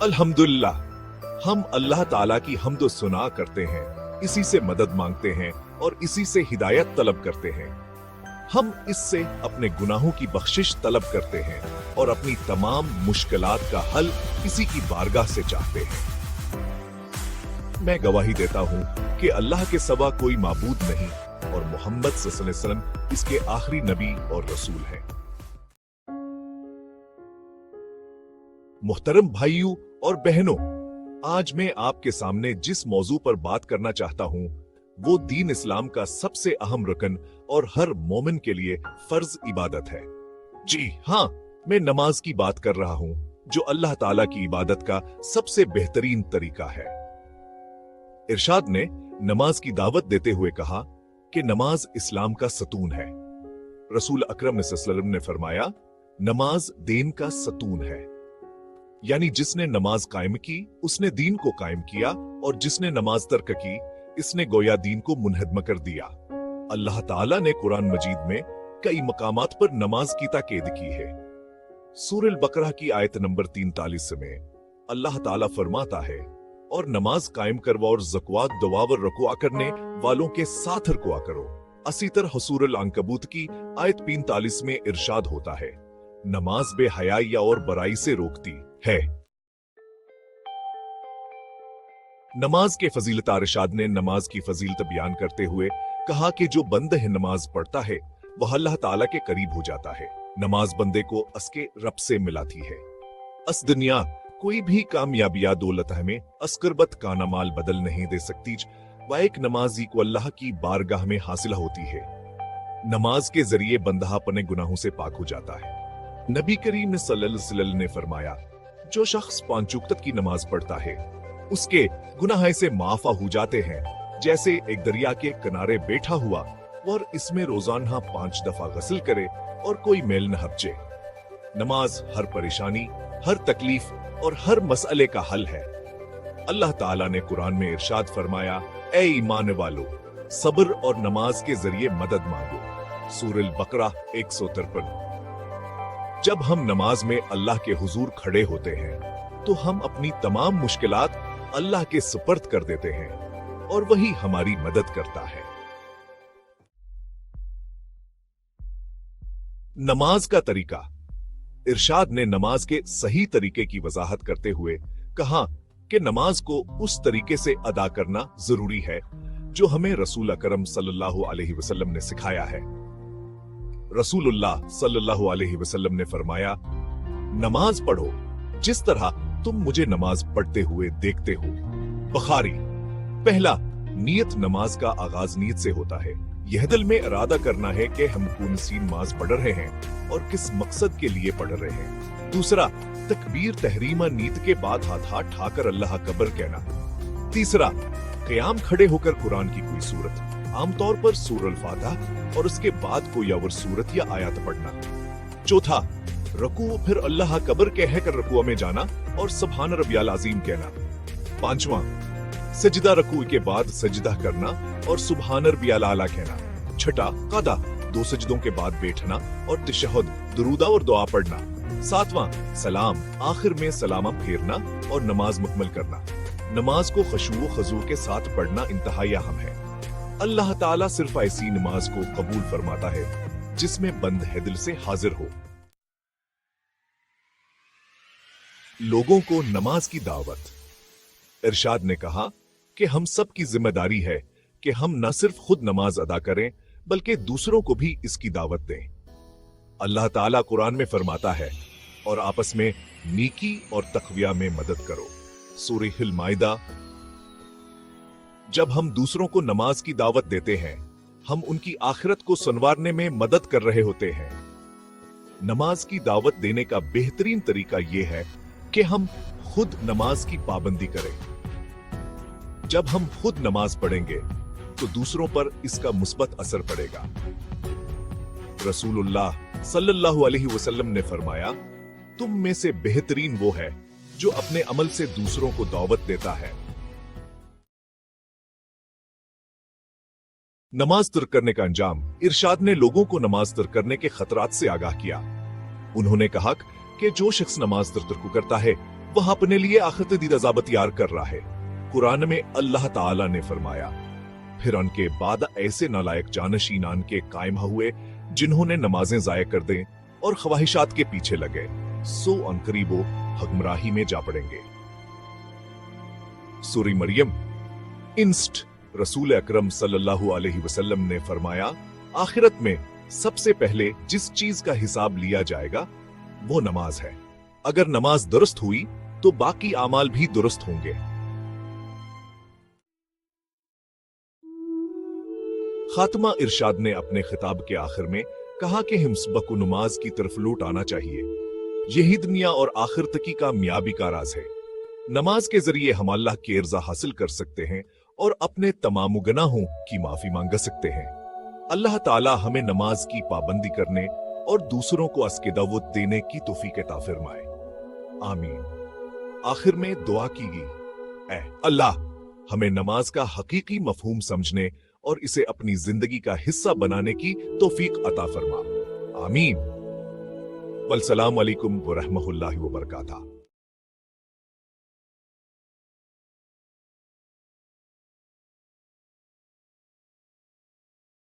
अल्हम्दुलिल्लाह, हम अल्लाह ताला की हम्द सुना करते हैं, इसी से मदद मांगते हैं और इसी से हिदायत तलब करते हैं। हम इससे अपने गुनाहों की बख्शिश तलब करते हैं और अपनी तमाम मुश्किलात का हल इसी की बारगाह से चाहते हैं। मैं गवाही देता हूं कि अल्लाह के सिवा कोई माबूद नहीं और मोहम्मद सल्लल्लाहु अलैहि वसल्लम इसके आखिरी नबी और रसूल हैं। मुहतरम भाइयों और बहनों, आज मैं आपके सामने जिस मौजू पर बात करना चाहता हूं वो दीन इस्लाम का सबसे अहम रुकन और हर मोमिन के लिए फर्ज इबादत है। जी हाँ, मैं नमाज की बात कर रहा हूं, जो अल्लाह ताला की इबादत का सबसे बेहतरीन तरीका है। इरशाद ने नमाज की दावत देते हुए कहा कि नमाज इस्लाम का सतून है। रसूल अकरम सल्लल्लाहु अलैहि वसल्लम ने फरमाया, नमाज दीन का सतून है, यानी जिसने नमाज कायम की उसने दीन को कायम किया और जिसने नमाज तर्क की इसने गोया दीन को मुनहदम कर दिया। अल्लाह ताला ने कुरान मजीद में कई मकामात पर नमाज की ताकीद की है। सूरह बकरा की आयत नंबर 43 में अल्लाह ताला फरमाता है, और नमाज कायम करवा और ज़कवात दवावर रकुआ करने वालों के साथ रकुआ करो। इसी तरह सूरह अंकबूत की आयत 45 में इरशाद होता है, नमाज बेहयाई और बुराई से रोकती है। नमाज के फजीलत इरशाद ने नमाज की फजीलत बयान करते हुए कहा कि जो बंदा है नमाज पढ़ता है वह अल्लाह ताला के करीब हो जाता है। नमाज बंदे को उसके रब से मिलाती है। अस दुनिया कोई भी कामयाबी या दौलत हमें अस्करबत का नमाल बदल नहीं दे सकती, वह एक नमाजी को अल्लाह की बारगाह में हासिल होती है। नमाज के जरिए बंदा अपने गुनाहों से पाक हो जाता है। नबी करीम सल्लल्लाहु अलैहि वसल्लम ने फरमाया, जो शख्स 5 वक्त की नमाज पढ़ता है उसके गुनाह से माफ हो जाते हैं, जैसे एक दरिया के किनारे बैठा हुआ और इसमें रोजाना 5 दफा गस्ल करे और कोई मैल न हपचे। नमाज हर परेशानी, हर तकलीफ और हर मसले का हल है। अल्लाह ताला ने कुरान में इरशाद फरमाया, ए ईमान वालो, सब्र और नमाज के जरिए मदद मांगो। सूरह बकरा 153। जब हम नमाज में अल्लाह के हुजूर खड़े होते हैं तो हम अपनी तमाम मुश्किलात अल्लाह के सुपर्द कर देते हैं और वही हमारी मदद करता है। नमाज का तरीका। इरशाद ने नमाज के सही तरीके की वजाहत करते हुए कहा कि नमाज को उस तरीके से अदा करना जरूरी है जो हमें रसूल अकरम सल्लल्लाहु अलैहि वसल्लम ने सिखाया है। रसूलुल्लाह सल्लल्लाहु अलैहि वसल्लम ने फरमाया, नमाज पढ़ो जिस तरह तुम मुझे नमाज पढ़ते हुए देखते हो। बुखारी। पहला, नियत नमाज का आगाज नियत से होता है। यह दिल में इरादा करना है कि हम कौन सी नमाज पढ़ रहे हैं और किस मकसद के लिए पढ़ रहे हैं। दूसरा, तकबीर तहरीमा नीयत के बाद हाथ ठाकर अल्लाह अकबर कहना। तीसरा, क़याम खड़े होकर कुरान की कोई सूरत, आमतौर पर सूरह फातिहा और उसके बाद कोई और सूरत या आयत पढ़ना। चौथा, रकू फिर अल्लाह अकबर कहकर रकुआ में जाना और सुभान रब्बियल अज़ीम कहना। पांचवा, सजदा रकू के बाद सजदा करना और सुभान रब्बियल आला कहना। छठा, क़दा 2 सजदों के बाद बैठना और तशहुद दुरूद और दुआ पढ़ना। सातवां, सलाम आखिर में सलामा फेरना और नमाज मुकम्मल करना। नमाज को खुशू खजू के साथ पढ़ना इंतहाई अहम है। अल्लाह ताला सिर्फ ऐसी नमाज को कबूल फरमाता है जिसमें बंद है दिल से हाजिर हो। लोगों को नमाज की दावत। इरशाद ने कहा कि हम सब की जिम्मेदारी है कि हम न सिर्फ खुद नमाज अदा करें बल्कि दूसरों को भी इसकी दावत दें। अल्लाह ताला कुरान में फरमाता है, और आपस में नीकी और तक़विया में मदद करो। सूरह माइदा। जब हम दूसरों को नमाज की दावत देते हैं हम उनकी आखिरत को संवारने में मदद कर रहे होते हैं। नमाज की दावत देने का बेहतरीन तरीका यह है कि हम खुद नमाज की पाबंदी करें। जब हम खुद नमाज पढ़ेंगे तो दूसरों पर इसका मुस्बत असर पड़ेगा। रसूलुल्लाह सल्लल्लाहु अलैहि वसल्लम ने फरमाया, तुम में से बेहतरीन वो है जो अपने अमल से दूसरों को दावत देता है। नमाज तर्क करने का अंजाम। इरशाद ने लोगों को नमाज तर्क करने के खतरात से आगाह किया। उन्होंने कहा कि जो शख्स नमाज तर्क करता है वह अपने लिए आखिरत अज़ाब तैयार कर रहा है। कुरान में अल्लाह ताला ने फरमाया, फिर उनके बाद ऐसे नालायक जानशीनान के कायम हुए जिन्होंने नमाजें जाया कर दें और ख्वाहिशात के पीछे लगे, सो अनकरीब वो हगमराही में जा पड़ेंगे। सूरह मरियम। इंस्ट रसूल अकरम सल्लल्लाहु अलैहि वसल्लम ने फरमाया, आखिरत में सबसे पहले जिस चीज का हिसाब लिया जाएगा वो नमाज है। अगर नमाज दुरुस्त हुई तो बाकी आमाल भी दुरुस्त होंगे। खातिमा इरशाद ने अपने खिताब के आखिर में कहा कि हम सबको नमाज की तरफ लौट आना चाहिए। यही दुनिया और आखिर तकी का मियाबी का राज है। नमाज के जरिए हम अल्लाह की रज़ा हासिल कर सकते हैं और अपने तमाम गुनाहों की माफी मांग सकते हैं। अल्लाह ताला हमें नमाज की पाबंदी करने और दूसरों को अस्किदावत देने की तौफीक अता फरमाए। आमीन। आखिर में दुआ की गई, ऐ अल्लाह हमें नमाज का हकीकी मफहूम समझने और इसे अपनी जिंदगी का हिस्सा बनाने की तौफीक अता फरमा। आमीन। वल्सलाम अलैकुम व रहमतुल्लाहि व बरकातहू।